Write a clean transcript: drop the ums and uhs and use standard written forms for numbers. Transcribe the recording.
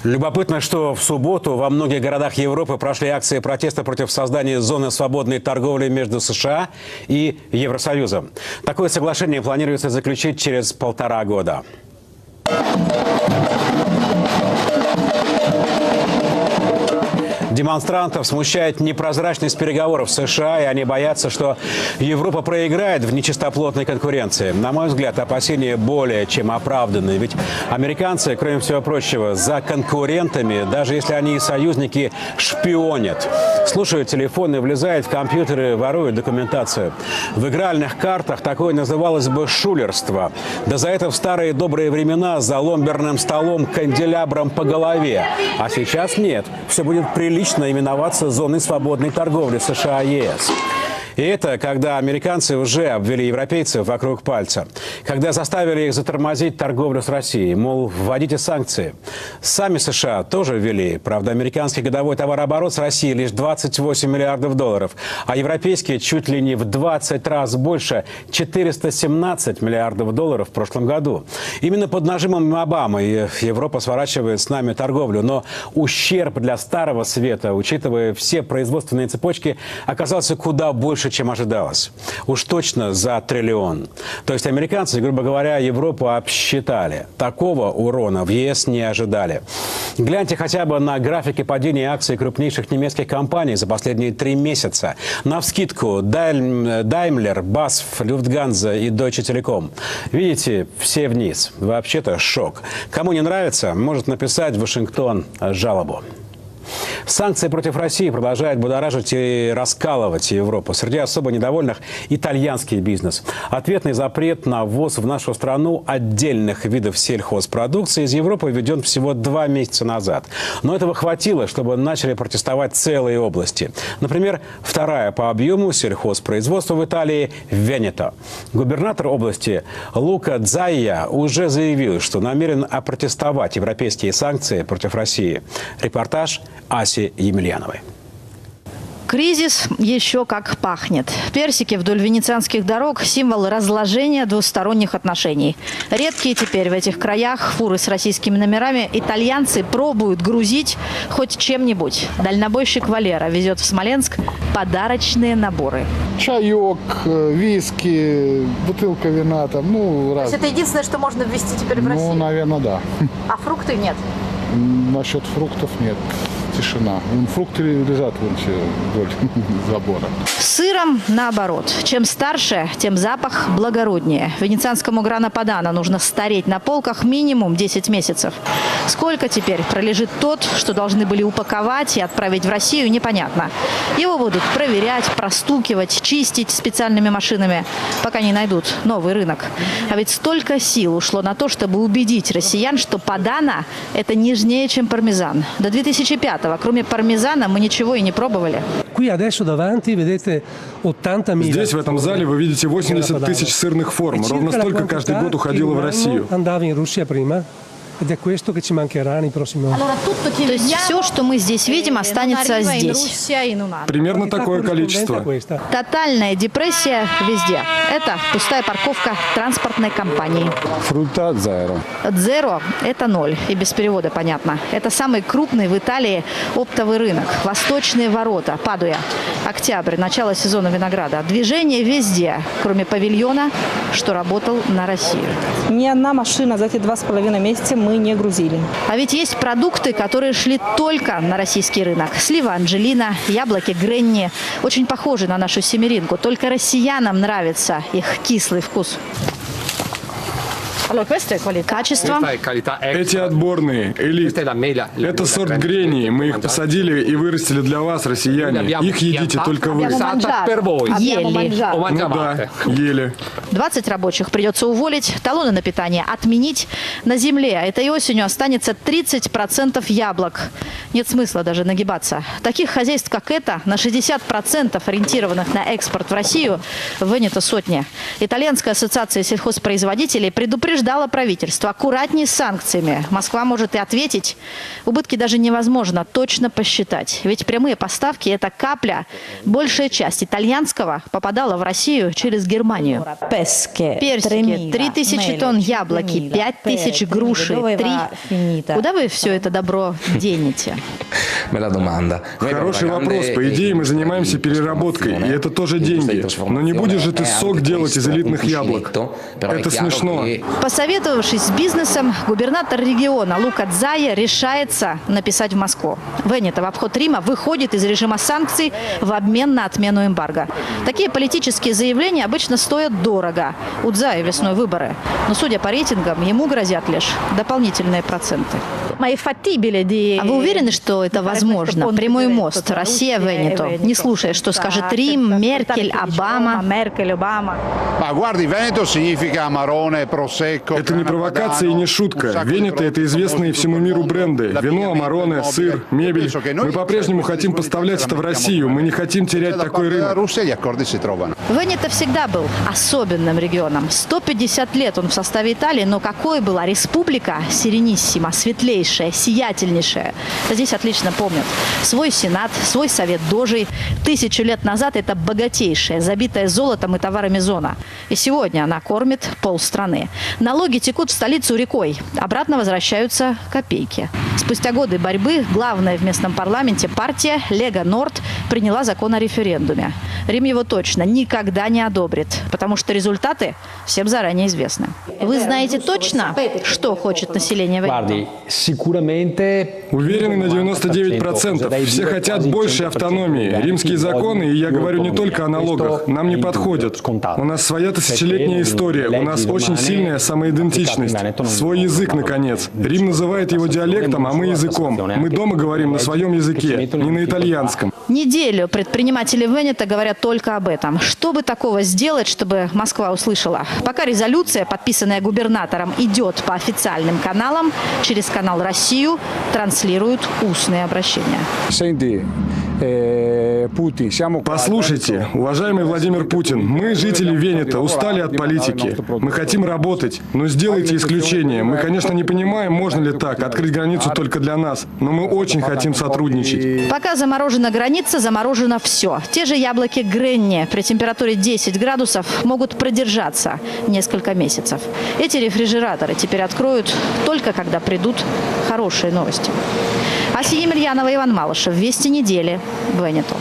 Любопытно, что в субботу во многих городах Европы прошли акции протеста против создания зоны свободной торговли между США и Евросоюзом. Такое соглашение планируется заключить через 1,5 года. Демонстрантов смущает непрозрачность переговоров с США, и они боятся, что Европа проиграет в нечистоплотной конкуренции. На мой взгляд, опасения более чем оправданы. Ведь американцы, кроме всего прочего, за конкурентами, даже если они и союзники, шпионят. Слушают телефоны, влезают в компьютеры, воруют документацию. В игральных картах такое называлось бы шулерство. Да за это в старые добрые времена за ломберным столом канделябром по голове. А сейчас нет. Все будет прилично именоваться зоной свободной торговли США и ЕС. И это когда американцы уже обвели европейцев вокруг пальца. Когда заставили их затормозить торговлю с Россией. Мол, вводите санкции. Сами США тоже ввели. Правда, американский годовой товарооборот с Россией лишь 28 миллиардов долларов. А европейские чуть ли не в 20 раз больше – 417 миллиардов долларов в прошлом году. Именно под нажимом Обамы Европа сворачивает с нами торговлю. Но ущерб для Старого Света, учитывая все производственные цепочки, оказался куда больше, чем ожидалось. Уж точно за триллион. То есть американцы, грубо говоря, Европу обсчитали. Такого урона в ЕС не ожидали. Гляньте хотя бы на графики падения акций крупнейших немецких компаний за последние 3 месяца. Навскидку Daimler, BASF, Lufthansa и Deutsche Telekom. Видите, все вниз. Вообще-то шок. Кому не нравится, может написать в Вашингтон жалобу. Санкции против России продолжают будоражить и раскалывать Европу. Среди особо недовольных итальянский бизнес. Ответный запрет на ввоз в нашу страну отдельных видов сельхозпродукции из Европы введен всего 2 месяца назад. Но этого хватило, чтобы начали протестовать целые области. Например, вторая по объему сельхозпроизводства в Италии – Венето. Губернатор области Лука Дзайя уже заявил, что намерен опротестовать европейские санкции против России. Репортаж Аси Емельяновой. Кризис еще как пахнет. Персики вдоль венецианских дорог – символ разложения двусторонних отношений. Редкие теперь в этих краях фуры с российскими номерами итальянцы пробуют грузить хоть чем-нибудь. Дальнобойщик Валера везет в Смоленск подарочные наборы. Чаек, виски, бутылка вина там, ну, раз. То есть это единственное, что можно ввезти теперь в Россию? Ну, наверное, да. А фрукты нет? Насчет фруктов нет. Тишина. Фрукты лежат вон все вдоль забора. С сыром наоборот. Чем старше, тем запах благороднее. Венецианскому Грана Падано нужно стареть на полках минимум 10 месяцев. Сколько теперь пролежит тот, что должны были упаковать и отправить в Россию, непонятно. Его будут проверять, простукивать, чистить специальными машинами, пока не найдут новый рынок. А ведь столько сил ушло на то, чтобы убедить россиян, что Падано – это нежнее, чем пармезан. До 2005-го, кроме пармезана, мы ничего и не пробовали. Здесь, в этом зале, вы видите 80 тысяч сырных форм. Ровно столько каждый год уходило в Россию. То есть все, что мы здесь видим, останется здесь. Примерно такое количество. Тотальная депрессия везде. Это пустая парковка транспортной компании. Фрута дзеро. Дзеро – это 0. И без перевода понятно. Это самый крупный в Италии оптовый рынок. Восточные ворота, Падуя. Октябрь, начало сезона винограда. Движение везде, кроме павильона, что работал на Россию. Ни одна машина за эти 2,5 месяца мы не грузили. А ведь есть продукты, которые шли только на российский рынок. Слива Анджелина, яблоки Гренни. Очень похожи на нашу семеринку. Только россиянам нравится их кислый вкус. Качество. Эти отборные, элит. Это сорт Гренни. Мы их посадили и вырастили для вас, россияне. Их едите только вы. Ели. Ну да, ели. 20 рабочих придется уволить, талоны на питание отменить. На земле этой осенью останется 30% яблок. Нет смысла даже нагибаться. Таких хозяйств, как это, на 60% ориентированных на экспорт в Россию, в Венето сотни. Итальянская ассоциация сельхозпроизводителей предупреждает Предупреждало правительство. Аккуратнее с санкциями. Москва может и ответить. Убытки даже невозможно точно посчитать. Ведь прямые поставки – это капля. Большая часть итальянского попадала в Россию через Германию. Персики, 3000 тонн яблоки, 5000 груши, 3. Куда вы все это добро денете? Хороший вопрос. По идее, мы занимаемся переработкой, и это тоже деньги. Но не будешь же ты сок делать из элитных яблок. Это смешно. Посоветовавшись с бизнесом, губернатор региона Лука Дзая решается написать в Москву. Венето в обход Рима выходит из режима санкций в обмен на отмену эмбарго. Такие политические заявления обычно стоят дорого. У Дзая весной выборы. Но, судя по рейтингам, ему грозят лишь дополнительные проценты. А вы уверены, что это возможно? Прямой мост Россия-Венето. Не слушая, что скажет Рим, Меркель, Обама. Это не провокация и не шутка. Венето – это известные всему миру бренды. Вино, амароне, сыр, мебель. Мы по-прежнему хотим поставлять это в Россию. Мы не хотим терять такой рынок. Венето всегда был особенным регионом. 150 лет он в составе Италии, но какой была республика Серениссима, светлейшая, сиятельнейшая. Здесь отлично помнят. Свой сенат, свой совет дожей. 1000 лет назад это богатейшая, забитая золотом и товарами зона. И сегодня она кормит полстраны. Налоги текут в столицу рекой. Обратно возвращаются копейки. Спустя годы борьбы главная в местном парламенте партия Лега Норд приняла закон о референдуме. Рим его точно никогда не одобрит, потому что результаты всем заранее известны. Вы знаете точно, что хочет население Венето? Уверены на 99%. Все хотят большей автономии. Римские законы, и я говорю не только о налогах, нам не подходят. У нас своя тысячелетняя история, у нас очень сильная самоидентичность. Свой язык, наконец. Рим называет его диалектом, а мы языком. Мы дома говорим на своем языке, не на итальянском. Неделю предприниматели Венето говорят только об этом. Что бы такого сделать, чтобы Москва услышала? Пока резолюция, подписанная губернатором, идет по официальным каналам, через канал «Россию» транслируют устные обращения. Послушайте, уважаемый Владимир Путин, мы, жители Венето, устали от политики. Мы хотим работать, но сделайте исключение. Мы, конечно, не понимаем, можно ли так, открыть границу только для нас, но мы очень хотим сотрудничать. Пока заморожена граница, заморожено все. Те же яблоки Гренни при температуре 10 градусов могут продержаться несколько месяцев. Эти рефрижераторы теперь откроют только когда придут хорошие новости. Асия Емельянова, Иван Малышев. Вести недели. Венето.